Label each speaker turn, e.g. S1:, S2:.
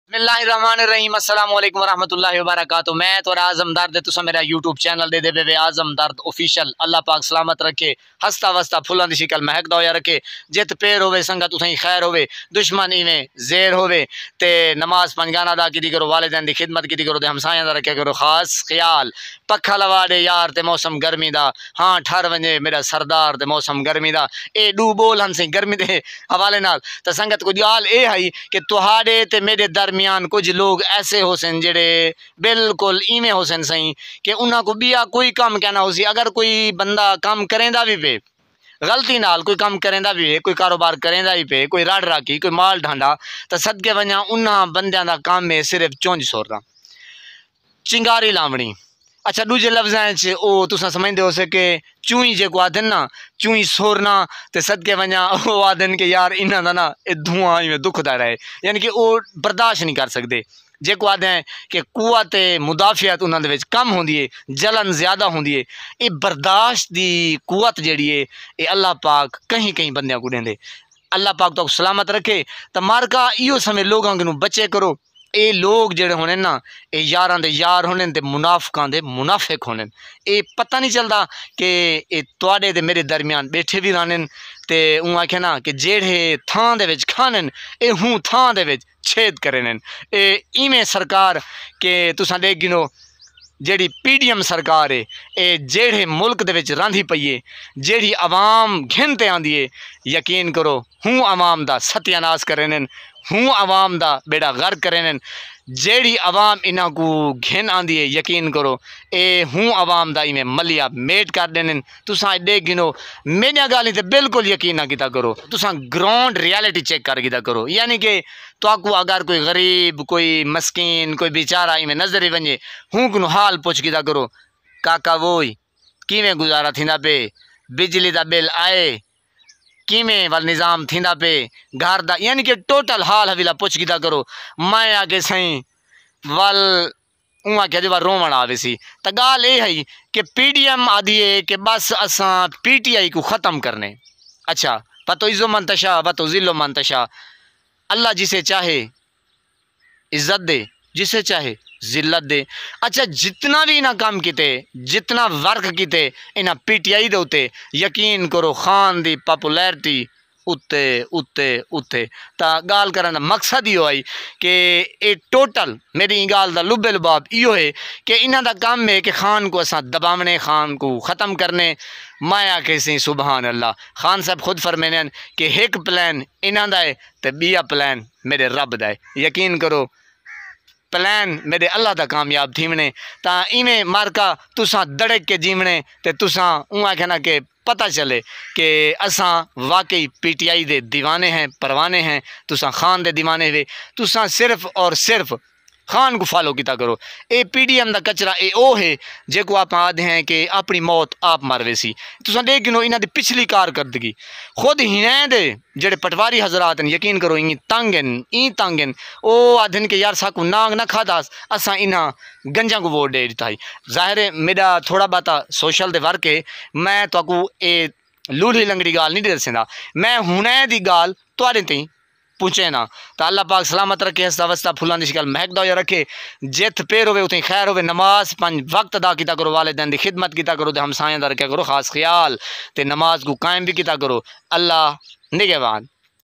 S1: बिस्मिल्लाहिर्रहमानिर्रहीम अस्सलाम वालेकुम वरहमतुल्लाहि वबरकातुहू। मैं तो आज़म दर्द तुसा मेरा यूट्यूब चैनल दे वे आज़म दर्द ऑफिशियल। अल्लाह पाक सलामत रखे, हंसता वसता फुलां दी शिकल महकदा होया रखे, जित पेर होवे संगत तुसें खैर होवे, दुश्मन इवें ज़ेर होवे ते नमाज पंजगाना अदा की करो, वालिदैन दी खिदमत की करो, ते हमसायां दा रखे करो खास ख्याल। पक्खा लवा दे यार ते मौसम गर्मी दा, हाँ ठर वंजे मेरा सरदार ते मौसम गर्मी दा। ए डू बोल हन सी गर्मी दे हवाले नाल। ते संगत कुछ गाल ए है कि तुहाडे ते मेरे दरमियान कुछ लोग ऐसे हो सन जेड़े बिल्कुल इवें हो सन सही कि उन्हां को बिया कोई काम कहना हो सी। अगर कोई बंदा काम करेंदा भी पे गलती नाल, कोई काम करेंदा भी है, कोई कारोबार करेंदा भी पे, कोई राड़ राकी, कोई माल ढांडा, तो सदके वजा उन्हां बंदियां दा काम है सिर्फ चुंझ सोरना, चिंगारी लावनी। अच्छा दूजे लफ्ज़ां च ओ तुसां समझदे हो कि चूई जेको आदन ना, चूई सोरना, ते सदके वजा ओ आदन कि यार इन्हां दा ना ए धुआं इवें दुखदा रहे, यानी कि ओ बर्दाश्त नहीं कर सकते। जेको आदे हैं कि कुवत मुदाफियत उन्हां दे विच कम होंदी है, जलन ज़्यादा होंदी है। ये बर्दाश्त दी कुवत जेड़ी है ये अल्लाह पाक कहीं कहीं बंदियां को देंदे। अल्लाह पाक तो सलामत रखे। तो मारका इो समय लोगों को बचे करो। ये लोग जेड़े होने ना, ये यारां दे यार होने ते मुनाफिकां दे मुनाफिक होने। ये पता नहीं चलता कि ये तुहाडे ते मेरे दरमियान बैठे भी रहने ते ऊँ आखे ना कि जेड़े थां दे विच खाने ये हूँ थां दे विच छेद करे। इवें सरकार के तुसां देख गिनो जेड़ी PDM सरकार है, ये जेड़े मुल्क दे विच रांधी पई है, जेड़ी आवाम घिन ते आंदी है, यकीन करो हूँ आवाम दा सत्यानाश करेन, हूँ आवाम दा बेड़ा गर्क करेन। जेड़ी आवाम इन्हां को घिन आंदी है, यकीन करो ए हूँ आवाम दा इवें मलिया मेट कर देन। तुसां देख गिनो मेरिया गाली ते बिल्कुल यकीन ना किता करो, तुसां ग्राउंड रियलिटी चेक कर गिता करो। यानी कि तो अगर कोई गरीब, कोई मस्किन, कोई बेचारा इवें नजर ही वंजे, हूँ को हाल पुछ गिता करो, काका वोई किवें गुजारा थींदा पे, बिजली दा बिल आए किमें वाल निज़ाम थींदा पे, घर दा, यानी कि टोटल हाल हवीला पुछ गिता करो। मैं आके सही वाल उँ आखे जो रोवण आवे सी। तो गाल ये है कि PDM आदि है कि बस असां PTI को ख़त्म करने। अच्छा पतो इज़्ज़ो मंतशा व तो ज़िल्लो मंतशा, अल्लाह जिसे चाहे इज्जत दे, जिसे चाहे जिल्लत दे। अच्छा जितना भी इन्हें काम किते, जितना वर्क किते इन्हें PTI दे उत्ते, यकीन करो खान दी पॉपुलैरिटी उत्ते उत्ते उत्ते। ता गाल करन दा मकसद यो है कि ये टोटल मेरी गाल दा लुबे लुबाब यो है कि इन्हां दा काम है कि खान को असां दबावने, खान को ख़त्म करने। मैं आके सी सुबहान अल्लाह। खान साहब खुद फरमाने कि एक प्लान इन्हां दा है ते बिया प्लान मेरे रब दा है। यकीन करो प्लान मेरे अल्लाह दा कामयाब थीवने। ता इवें मारका तुसां दड़क के जीवने ते तुसां ऊँ आखना कि पता चले कि असां वाकई PTI दे दीवाने हैं, परवाने हैं। तुसां खान दे दीवाने वे, तुसां सिर्फ और सिर्फ खान को फॉलो किता करो। ए PDM दा कचरा ए ओ है जेको आप आदे हैं कि अपनी मौत आप मरवे सी। तुसां देख गिनो इन्हां दी पिछली कारकर्दगी खुद हिनें दे जेड़े पटवारी हजरात हैं, यकीन करो ई तंग हैं। ओ आदन के यार साकू नांग ना खादास असां इन्हां गंजा को वोट दे दिता है। जाहिर है मेरा थोड़ा बाता सोशल दे वर्क है, मैं तो ए लूली लंगड़ी गाल नहीं दसेंदा, मैं हुणे दी गाल तुहाडे ताईं पूछे ना। तो अल्लाह पाक सलामत रखे, हंसदा वसदा फुलां दी शिकल महकदा होया रखे, जित पेर होवे उतें खैर होवे। नमाज 5 वक्त अदा किता करो, वालिदैन दी खिदमत किता करो, ते हमसायां दा रखा करो खास ख्याल, ते नमाज को कायम भी किता करो। अल्लाह निगहबान।